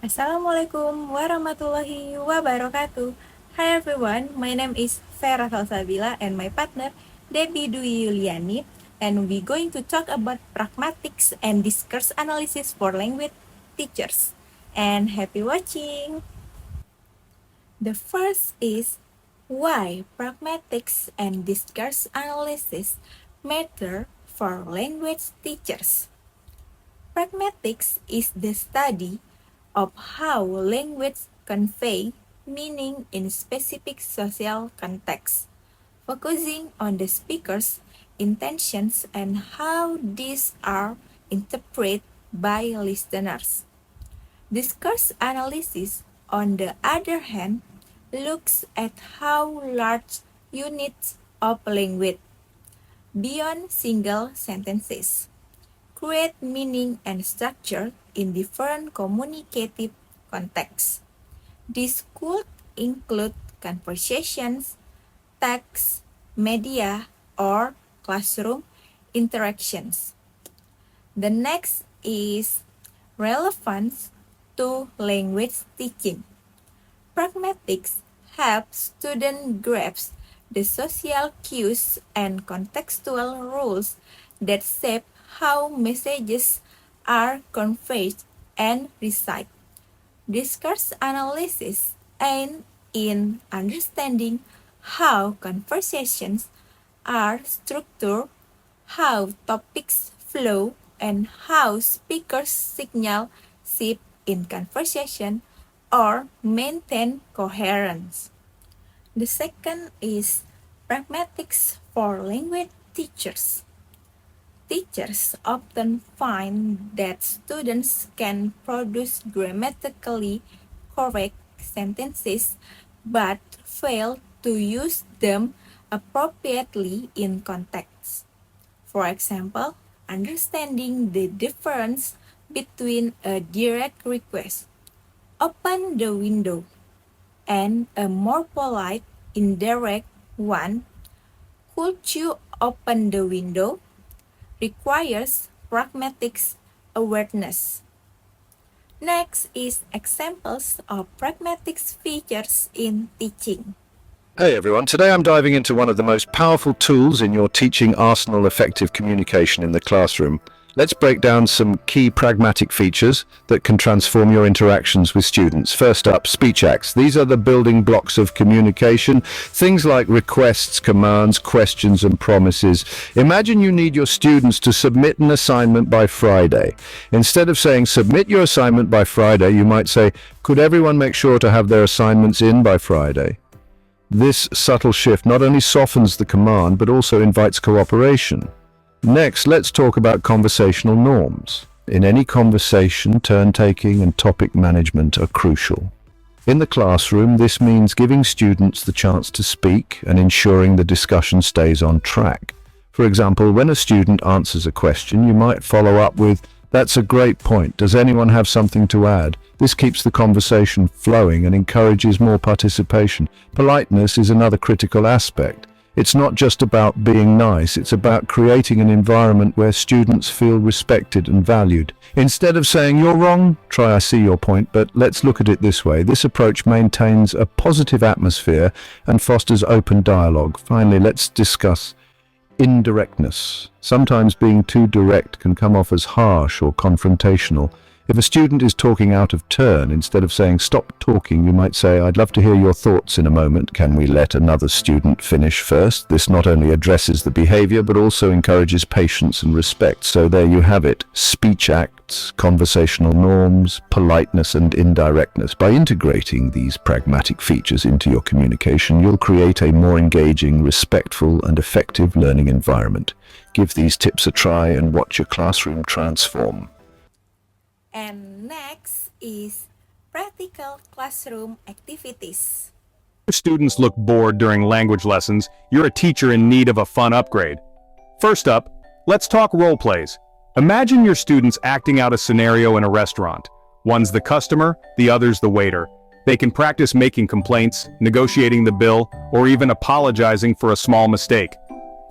Assalamualaikum warahmatullahi wabarakatuh. Hi everyone, my name is Fera and my partner Deby Yuliani, and we're going to talk about pragmatics and discourse analysis for language teachers. And happy watching! The first is why pragmatics and discourse analysis matter for language teachers. Pragmatics is the study of how language convey meaning in specific social contexts, focusing on the speaker's intentions and how these are interpreted by listeners. Discourse analysis, on the other hand, looks at how large units of language, beyond single sentences, create meaning and structure in different communicative contexts. This could include conversations, text, media, or classroom interactions. The next is relevance to language teaching. Pragmatics helps students grasp the social cues and contextual rules that shape how messages are conveyed and received. Discourse analysis aims in understanding how conversations are structured, how topics flow, and how speakers signal shift in conversation or maintain coherence. The second is pragmatics for language teachers. Teachers often find that students can produce grammatically correct sentences but fail to use them appropriately in context. For example, understanding the difference between a direct request, open the window, and a more polite, indirect one, could you open the window, requires pragmatic awareness. Next is examples of pragmatic features in teaching. Hey everyone, today I'm diving into one of the most powerful tools in your teaching arsenal: effective communication in the classroom. Let's break down some key pragmatic features that can transform your interactions with students. First up, speech acts. These are the building blocks of communication. Things like requests, commands, questions, and promises. Imagine you need your students to submit an assignment by Friday. Instead of saying, submit your assignment by Friday, you might say, could everyone make sure to have their assignments in by Friday? This subtle shift not only softens the command, but also invites cooperation. Next, let's talk about conversational norms. In any conversation, turn-taking and topic management are crucial. In the classroom, this means giving students the chance to speak and ensuring the discussion stays on track. For example, when a student answers a question, you might follow up with, "That's a great point. Does anyone have something to add?" This keeps the conversation flowing and encourages more participation. Politeness is another critical aspect. It's not just about being nice, it's about creating an environment where students feel respected and valued. Instead of saying, "You're wrong," try, "I see your point, but let's look at it this way." This approach maintains a positive atmosphere and fosters open dialogue. Finally, let's discuss indirectness. Sometimes being too direct can come off as harsh or confrontational. If a student is talking out of turn, instead of saying, "Stop talking," you might say, "I'd love to hear your thoughts in a moment. Can we let another student finish first?" This not only addresses the behavior, but also encourages patience and respect. So there you have it. Speech acts, conversational norms, politeness, and indirectness. By integrating these pragmatic features into your communication, you'll create a more engaging, respectful, and effective learning environment. Give these tips a try and watch your classroom transform. And next is practical classroom activities. If students look bored during language lessons, you're a teacher in need of a fun upgrade. First up, let's talk role plays. Imagine your students acting out a scenario in a restaurant. One's the customer, the other's the waiter. They can practice making complaints, negotiating the bill, or even apologizing for a small mistake.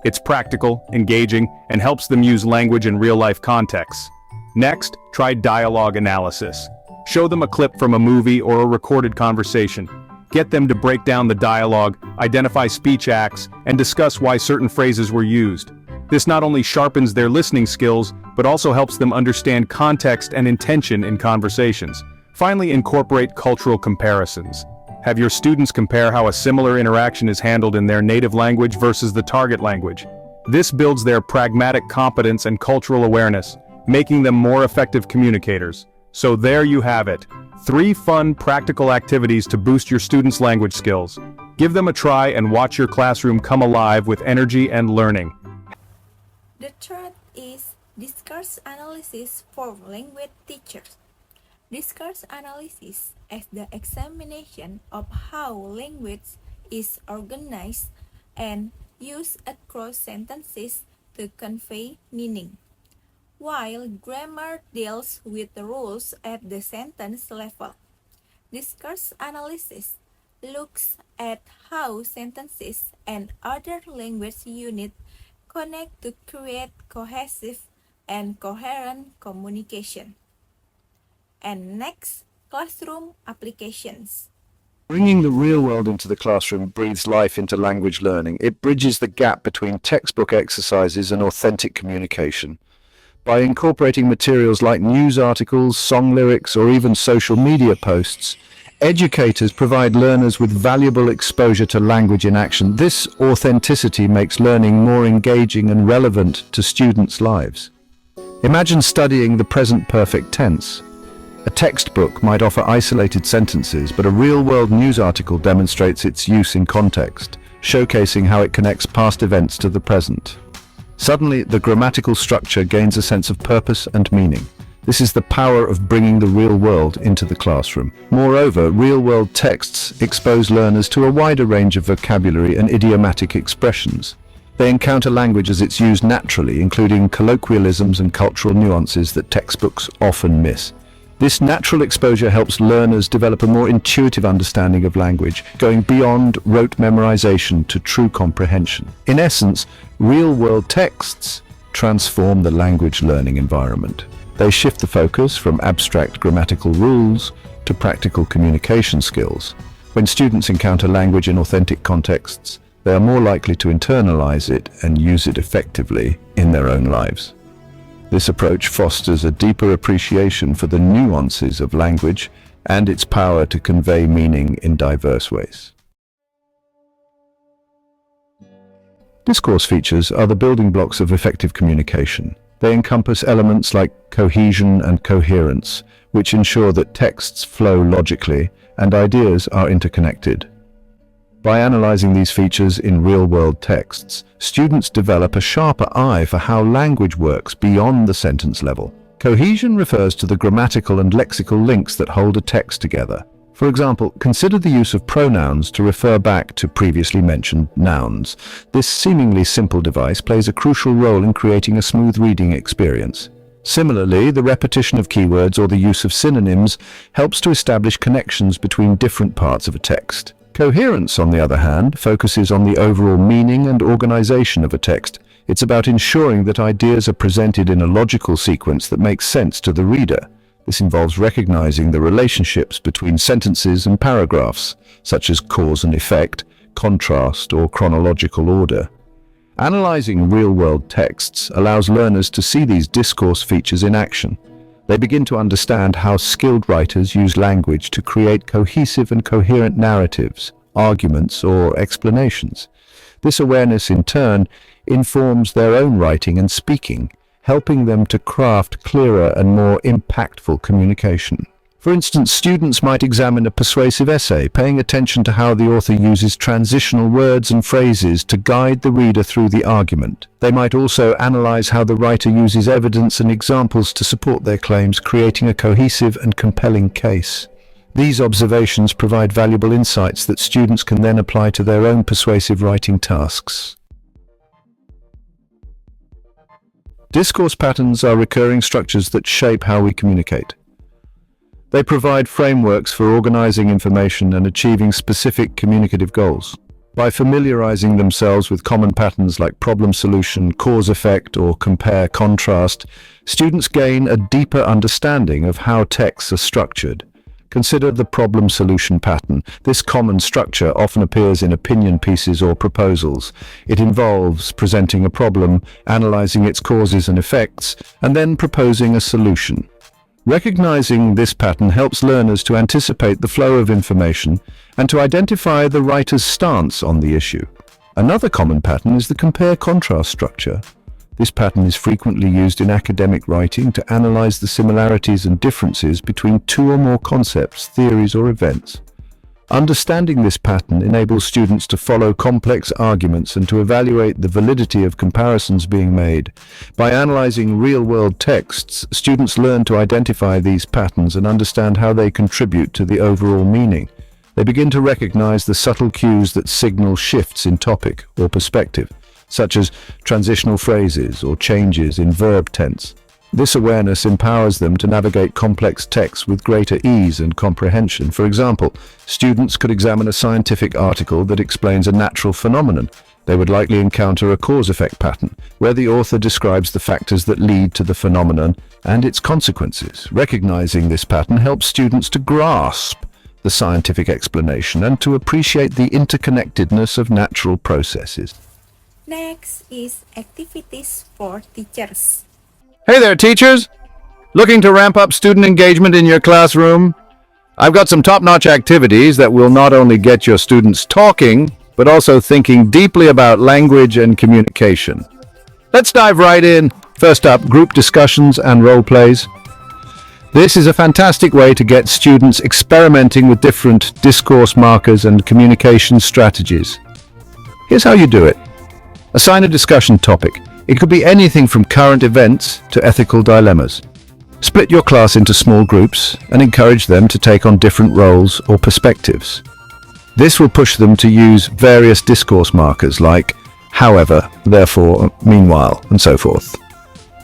It's practical, engaging, and helps them use language in real-life contexts. Next, try dialogue analysis. Show them a clip from a movie or a recorded conversation. Get them to break down the dialogue, identify speech acts, and discuss why certain phrases were used. This not only sharpens their listening skills, but also helps them understand context and intention in conversations. Finally, incorporate cultural comparisons. Have your students compare how a similar interaction is handled in their native language versus the target language. This builds their pragmatic competence and cultural awareness, making them more effective communicators. So there you have it. 3 fun, practical activities to boost your students' language skills. Give them a try and watch your classroom come alive with energy and learning. The third is discourse analysis for language teachers. Discourse analysis is the examination of how language is organized and used across sentences to convey meaning, while grammar deals with the rules at the sentence level. Discourse analysis looks at how sentences and other language units connect to create cohesive and coherent communication. And next, classroom applications. Bringing the real world into the classroom breathes life into language learning. It bridges the gap between textbook exercises and authentic communication. By incorporating materials like news articles, song lyrics, or even social media posts, educators provide learners with valuable exposure to language in action. This authenticity makes learning more engaging and relevant to students' lives. Imagine studying the present perfect tense. A textbook might offer isolated sentences, but a real-world news article demonstrates its use in context, showcasing how it connects past events to the present. Suddenly, the grammatical structure gains a sense of purpose and meaning. This is the power of bringing the real world into the classroom. Moreover, real-world texts expose learners to a wider range of vocabulary and idiomatic expressions. They encounter language as it's used naturally, including colloquialisms and cultural nuances that textbooks often miss. This natural exposure helps learners develop a more intuitive understanding of language, going beyond rote memorization to true comprehension. In essence, real-world texts transform the language learning environment. They shift the focus from abstract grammatical rules to practical communication skills. When students encounter language in authentic contexts, they are more likely to internalize it and use it effectively in their own lives. This approach fosters a deeper appreciation for the nuances of language and its power to convey meaning in diverse ways. Discourse features are the building blocks of effective communication. They encompass elements like cohesion and coherence, which ensure that texts flow logically and ideas are interconnected. By analyzing these features in real-world texts, students develop a sharper eye for how language works beyond the sentence level. Cohesion refers to the grammatical and lexical links that hold a text together. For example, consider the use of pronouns to refer back to previously mentioned nouns. This seemingly simple device plays a crucial role in creating a smooth reading experience. Similarly, the repetition of keywords or the use of synonyms helps to establish connections between different parts of a text. Coherence, on the other hand, focuses on the overall meaning and organization of a text. It's about ensuring that ideas are presented in a logical sequence that makes sense to the reader. This involves recognizing the relationships between sentences and paragraphs, such as cause and effect, contrast, or chronological order. Analyzing real-world texts allows learners to see these discourse features in action. They begin to understand how skilled writers use language to create cohesive and coherent narratives, arguments, or explanations. This awareness, in turn, informs their own writing and speaking, helping them to craft clearer and more impactful communication. For instance, students might examine a persuasive essay, paying attention to how the author uses transitional words and phrases to guide the reader through the argument. They might also analyze how the writer uses evidence and examples to support their claims, creating a cohesive and compelling case. These observations provide valuable insights that students can then apply to their own persuasive writing tasks. Discourse patterns are recurring structures that shape how we communicate. They provide frameworks for organizing information and achieving specific communicative goals. By familiarizing themselves with common patterns like problem solution, cause effect, or compare contrast, students gain a deeper understanding of how texts are structured. Consider the problem solution pattern. This common structure often appears in opinion pieces or proposals. It involves presenting a problem, analyzing its causes and effects, and then proposing a solution. Recognizing this pattern helps learners to anticipate the flow of information and to identify the writer's stance on the issue. Another common pattern is the compare-contrast structure. This pattern is frequently used in academic writing to analyze the similarities and differences between two or more concepts, theories, or events. Understanding this pattern enables students to follow complex arguments and to evaluate the validity of comparisons being made. By analyzing real-world texts, students learn to identify these patterns and understand how they contribute to the overall meaning. They begin to recognize the subtle cues that signal shifts in topic or perspective, such as transitional phrases or changes in verb tense. This awareness empowers them to navigate complex texts with greater ease and comprehension. For example, students could examine a scientific article that explains a natural phenomenon. They would likely encounter a cause-effect pattern, where the author describes the factors that lead to the phenomenon and its consequences. Recognizing this pattern helps students to grasp the scientific explanation and to appreciate the interconnectedness of natural processes. Next is activities for teachers. Hey there, teachers! Looking to ramp up student engagement in your classroom? I've got some top-notch activities that will not only get your students talking, but also thinking deeply about language and communication. Let's dive right in. First up, group discussions and role plays. This is a fantastic way to get students experimenting with different discourse markers and communication strategies. Here's how you do it. Assign a discussion topic. It could be anything from current events to ethical dilemmas. Split your class into small groups and encourage them to take on different roles or perspectives. This will push them to use various discourse markers like however, therefore, meanwhile, and so forth.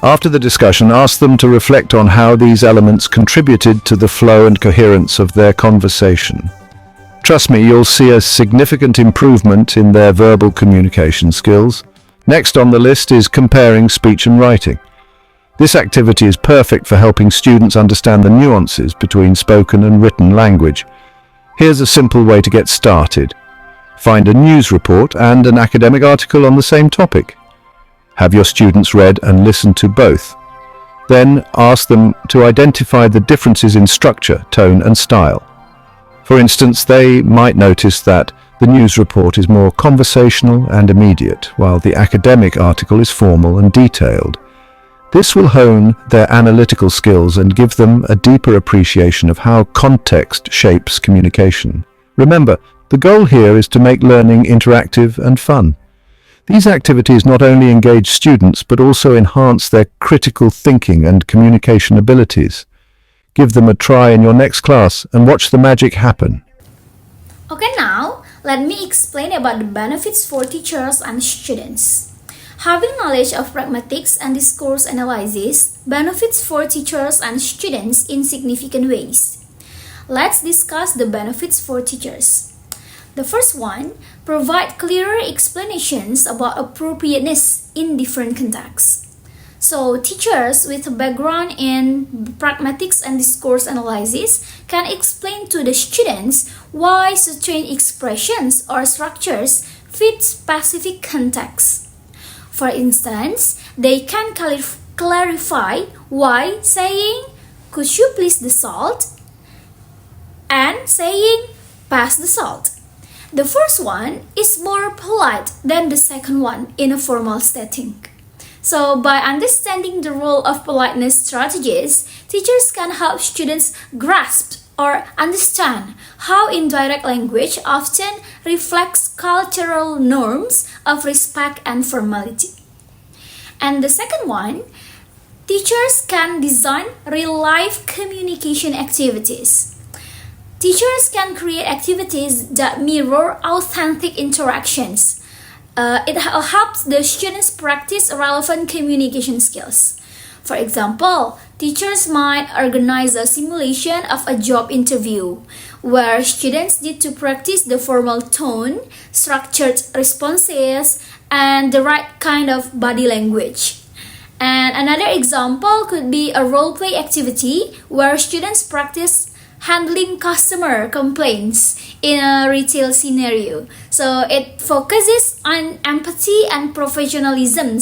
After the discussion, ask them to reflect on how these elements contributed to the flow and coherence of their conversation. Trust me, you'll see a significant improvement in their verbal communication skills. Next on the list is comparing speech and writing. This activity is perfect for helping students understand the nuances between spoken and written language. Here's a simple way to get started. Find a news report and an academic article on the same topic. Have your students read and listen to both. Then ask them to identify the differences in structure, tone, and style. For instance, they might notice that the news report is more conversational and immediate, while the academic article is formal and detailed. This will hone their analytical skills and give them a deeper appreciation of how context shapes communication. Remember, the goal here is to make learning interactive and fun. These activities not only engage students, but also enhance their critical thinking and communication abilities. Give them a try in your next class and watch the magic happen. Okay, now let me explain about the benefits for teachers and students. Having knowledge of pragmatics and discourse analysis benefits for teachers and students in significant ways. Let's discuss the benefits for teachers. The first one, provide clearer explanations about appropriateness in different contexts. So, teachers with a background in pragmatics and discourse analysis can explain to the students why certain expressions or structures fit specific contexts. For instance, they can clarify why saying, "Could you please the salt?" and saying, "Pass the salt." The first one is more polite than the second one in a formal setting. So, by understanding the role of politeness strategies, teachers can help students grasp or understand how indirect language often reflects cultural norms of respect and formality. And the second one, teachers can design real-life communication activities. Teachers can create activities that mirror authentic interactions. It helps the students practice relevant communication skills. For example, teachers might organize a simulation of a job interview where students need to practice the formal tone, structured responses, and the right kind of body language. And another example could be a role play activity where students practice handling customer complaints in a retail scenario. So it focuses on empathy and professionalism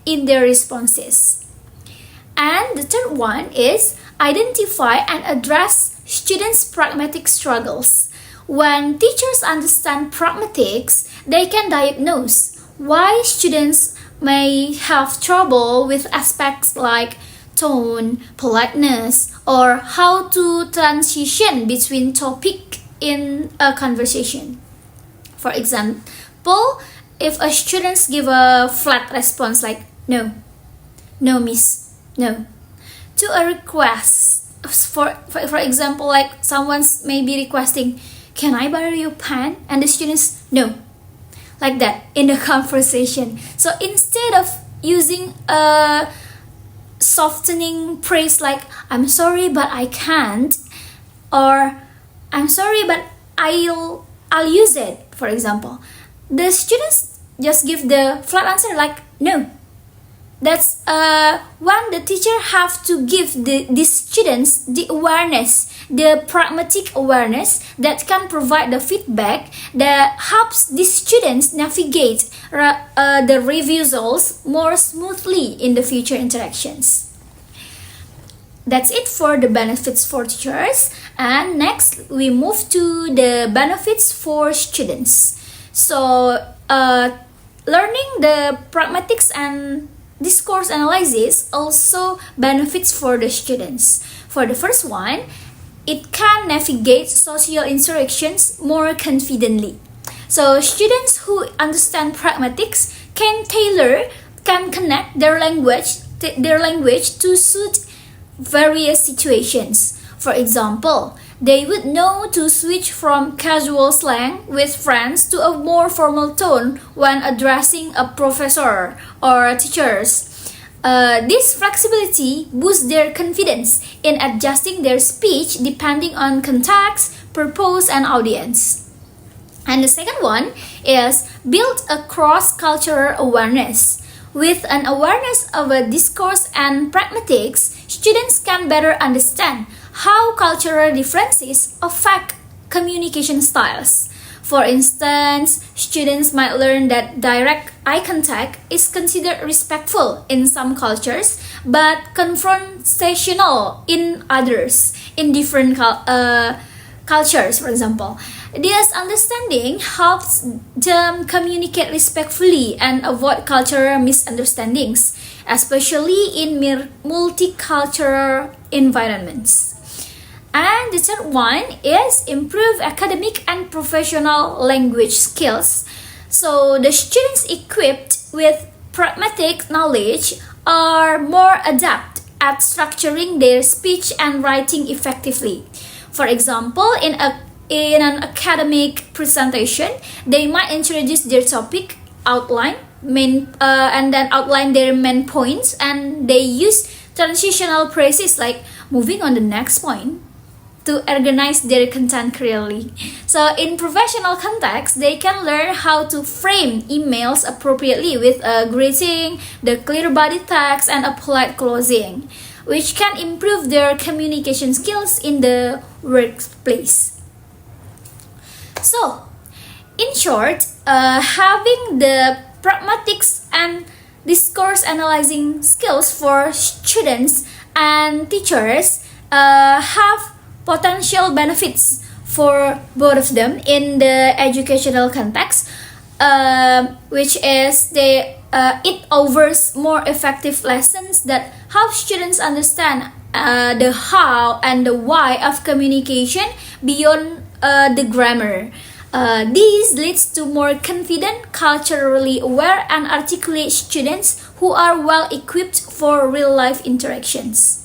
in their responses. And the third one is identify and address students' pragmatic struggles. When teachers understand pragmatics, they can diagnose why students may have trouble with aspects like tone, politeness, or how to transition between topic in a conversation. For example, if a student give a flat response like no, no miss, no, to a request, for example, like someone's maybe requesting, can I borrow your pen? And the students, no, like that in the conversation. So instead of using a softening praise like I'm sorry but I can't, or I'm sorry but I'll use it, for example, the students just give the flat answer like no. That's when the teacher have to give these students the awareness, the pragmatic awareness that can provide the feedback that helps these students navigate the refusals more smoothly in the future interactions. That's it for the benefits for teachers. And next, we move to the benefits for students. So, learning the pragmatics and discourse analysis also benefits for the students. For the first one, it can navigate social interactions more confidently. So students who understand pragmatics can connect their language to suit various situations. For example, they would know to switch from casual slang with friends to a more formal tone when addressing a professor or teachers. This flexibility boosts their confidence in adjusting their speech depending on context, purpose, and audience. And the second one is build a cross-cultural awareness. With an awareness of a discourse and pragmatics, students can better understand how cultural differences affect communication styles. For instance, students might learn that direct eye contact is considered respectful in some cultures, but confrontational in others, in different cultures, for example. This understanding helps them communicate respectfully and avoid cultural misunderstandings, especially in multicultural environments. And the third one is improve academic and professional language skills. So the students equipped with pragmatic knowledge are more adept at structuring their speech and writing effectively. For example, in an academic presentation, they might introduce their topic, outline, and then outline their main points, and they use transitional phrases like moving on the next point to organize their content clearly. So in professional context, they can learn how to frame emails appropriately with a greeting, the clear body text, and a polite closing, which can improve their communication skills in the workplace. So, in short, having the pragmatics and discourse analyzing skills for students and teachers have potential benefits for both of them in the educational context, which is it offers more effective lessons that help students understand the how and the why of communication beyond the grammar. This leads to more confident, culturally aware, and articulate students who are well equipped for real-life interactions.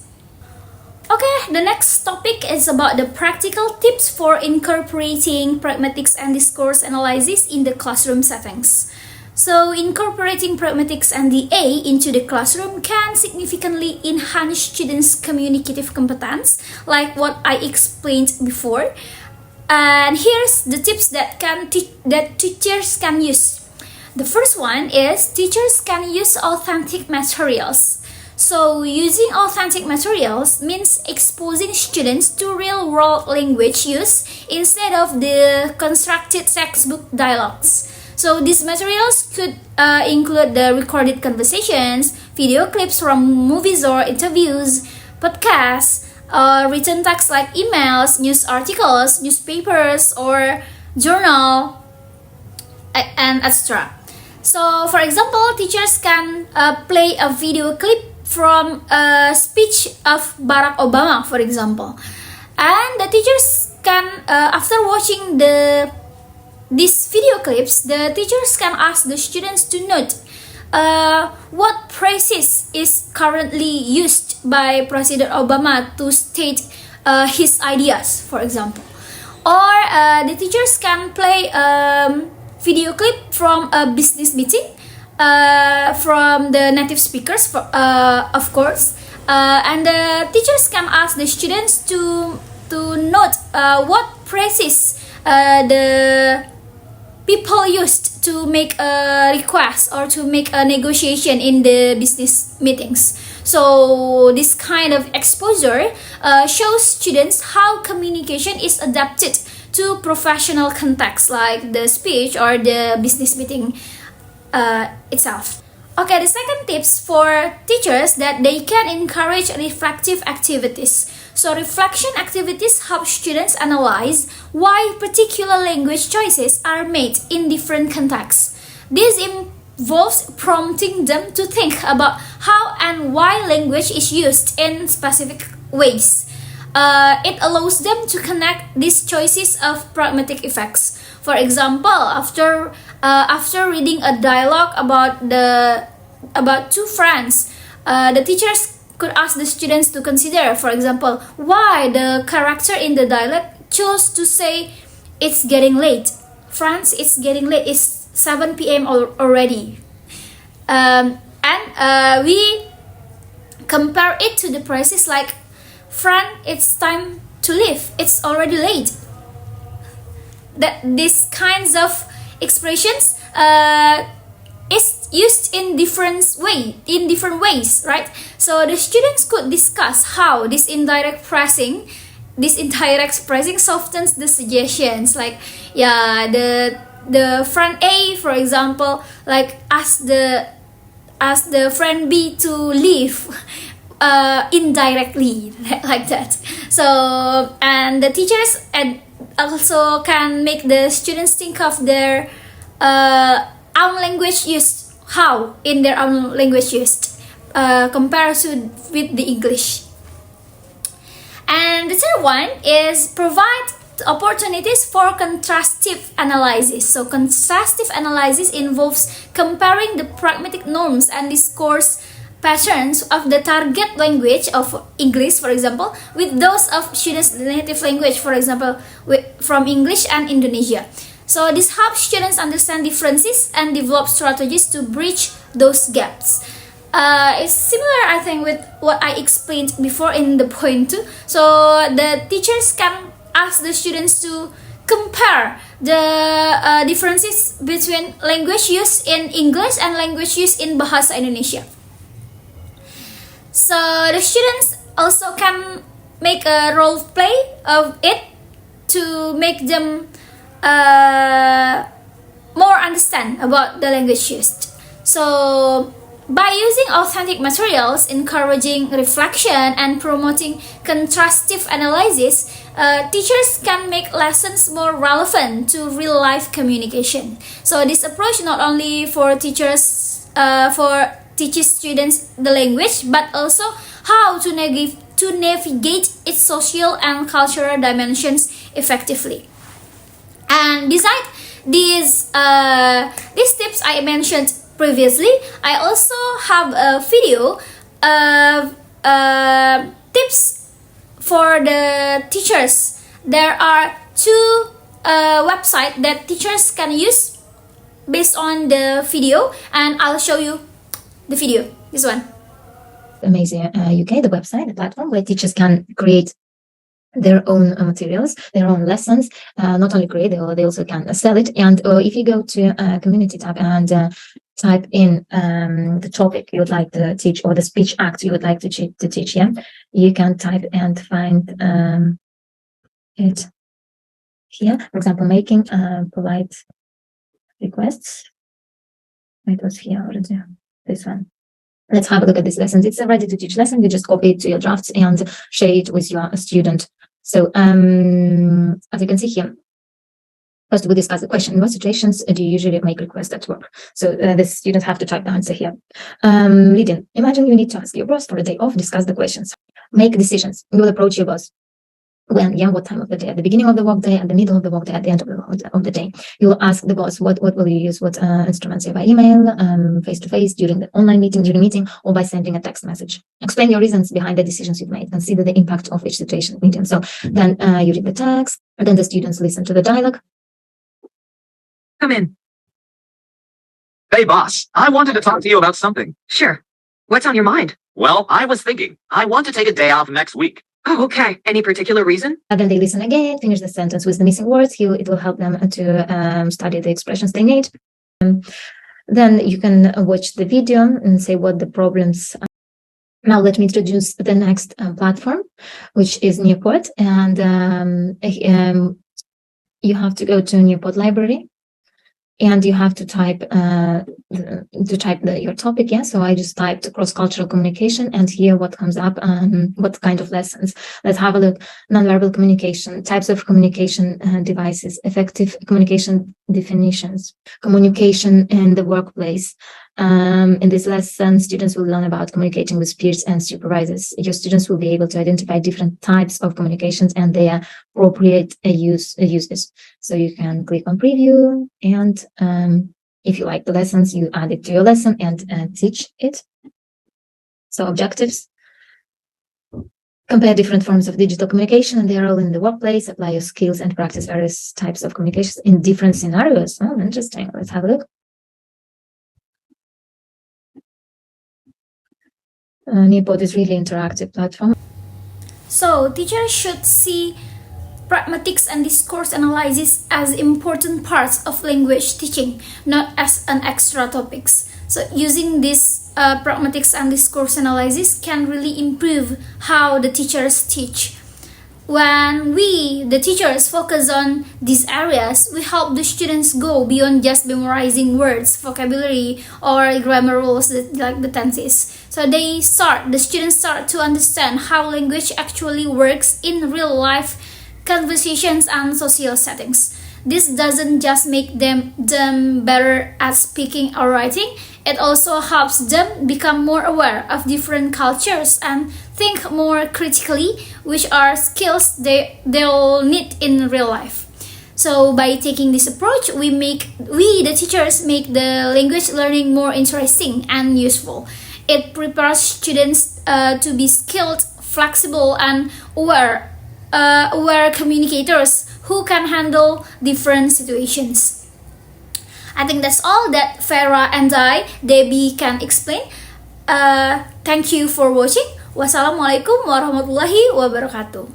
Okay, the next topic is about the practical tips for incorporating pragmatics and discourse analysis in the classroom settings. So, incorporating pragmatics and the A into the classroom can significantly enhance students' communicative competence, like what I explained before. And here's the tips that teachers can use. The first one is teachers can use authentic materials. So, using authentic materials means exposing students to real-world language use instead of the constructed textbook dialogues. So these materials could include the recorded conversations, video clips from movies or interviews, podcasts, written text like emails, news articles, newspapers, or journal, and etc. So, for example, teachers can play a video clip from a speech of Barack Obama, for example, and the teachers can, after watching these video clips, the teachers can ask the students to note what phrases is currently used by President Obama to state his ideas, for example. Or the teachers can play video clip from a business meeting from the native speakers, of course. And the teachers can ask the students to note what phrases the people used to make a request or to make a negotiation in the business meetings. So this kind of exposure shows students how communication is adapted to professional context like the speech or the business meeting itself. Okay, the second tips for teachers that they can encourage reflective activities. So reflection activities help students analyze why particular language choices are made in different contexts. This involves prompting them to think about how and why language is used in specific ways. It allows them to connect these choices of pragmatic effects. For example, after reading a dialogue about two friends, the teachers could ask the students to consider, for example, why the character in the dialogue chose to say, "It's getting late. Franz, it's getting late. It's 7 p.m. already." And we compare it to the phrases like, "Fran, it's time to leave. It's already late." That these kinds of expressions is used in different ways, right? So the students could discuss how this indirect phrasing softens the suggestions. Like, yeah, the friend A, for example, like ask the friend B to leave indirectly, like that. So, and the teachers also can make the students think of their own language used, how in their own language used, compared with the English. And the third one is provide opportunities for contrastive analysis. So contrastive analysis involves comparing the pragmatic norms and discourse patterns of the target language of English, for example, with those of students' native language, for example, from English and Indonesia. So this helps students understand differences and develop strategies to bridge those gaps. It's similar, I think, with what I explained before in the point 2. So the teachers can ask the students to compare the differences between language used in English and language used in Bahasa Indonesia. So the students also can make a role play of it to make them more understand about the language used. So by using authentic materials, encouraging reflection, and promoting contrastive analysis, teachers can make lessons more relevant to real-life communication. So this approach not only for teachers teaches students the language, but also how to navigate its social and cultural dimensions effectively. And besides these tips I mentioned previously, I also have a video of tips for the teachers. There are two websites that teachers can use based on the video, and I'll show you the video, this one. Amazing UK, the website, the platform where teachers can create their own materials, their own lessons. Not only create, they also can sell it. And if you go to community tab and type in the topic you would like to teach or the speech act you would like to teach, yeah, you can type and find it here. For example, making polite requests. It was here already, this one. Let's have a look at this lesson. It's a ready to teach lesson. You just copy it to your drafts and share it with your student. So as you can see here, first we discuss the question. In what situations do you usually make requests at work? So the students have to type the answer here. Reading. Imagine you need to ask your boss for a day off, discuss the questions. Make decisions. You will approach your boss. When, yeah, what time of the day? At the beginning of the work day, at the middle of the work day, at the end of the day. You will ask the boss, what will you use? What instruments? By email, face-to-face, during the online meeting, during meeting, or by sending a text message. Explain your reasons behind the decisions you've made. Consider the impact of each situation meeting. So then you read the text, and then the students listen to the dialogue. Come in. Hey, boss, I wanted to talk to you about something. Sure. What's on your mind? Well, I was thinking, I want to take a day off next week. Oh, okay. Any particular reason? And then they listen again, finish the sentence with the missing words. It will help them to study the expressions they need. Then you can watch the video and say what the problems are. Now let me introduce the next platform, which is Newport. And you have to go to Newport Library. And you have to type your topic. Yeah, so I just typed cross-cultural communication, and here what comes up, what kind of lessons. Let's have a look. Nonverbal communication, types of communication devices, effective communication definitions, communication in the workplace. In this lesson, students will learn about communicating with peers and supervisors. Your students will be able to identify different types of communications and their appropriate uses. So you can click on preview, and if you like the lessons, you add it to your lesson and teach it. So objectives. Compare different forms of digital communication and their role in the workplace. Apply your skills and practice various types of communication in different scenarios. Oh, interesting. Let's have a look. Newport is really interactive platform. So teachers should see pragmatics and discourse analysis as important parts of language teaching, not as an extra topics. So using this pragmatics and discourse analysis can really improve how the teachers teach. When we, the teachers, focus on these areas, we help the students go beyond just memorizing words, vocabulary, or grammar rules like the tenses. So the students start to understand how language actually works in real life conversations and social settings. This doesn't just make them better at speaking or writing, it also helps them become more aware of different cultures and think more critically, which are skills they'll need in real life. So by taking this approach, we the teachers make the language learning more interesting and useful. It prepares students to be skilled, flexible, and aware communicators who can handle different situations. I think that's all that Fera and Deby, can explain. Thank you for watching. Wassalamualaikum warahmatullahi wabarakatuh.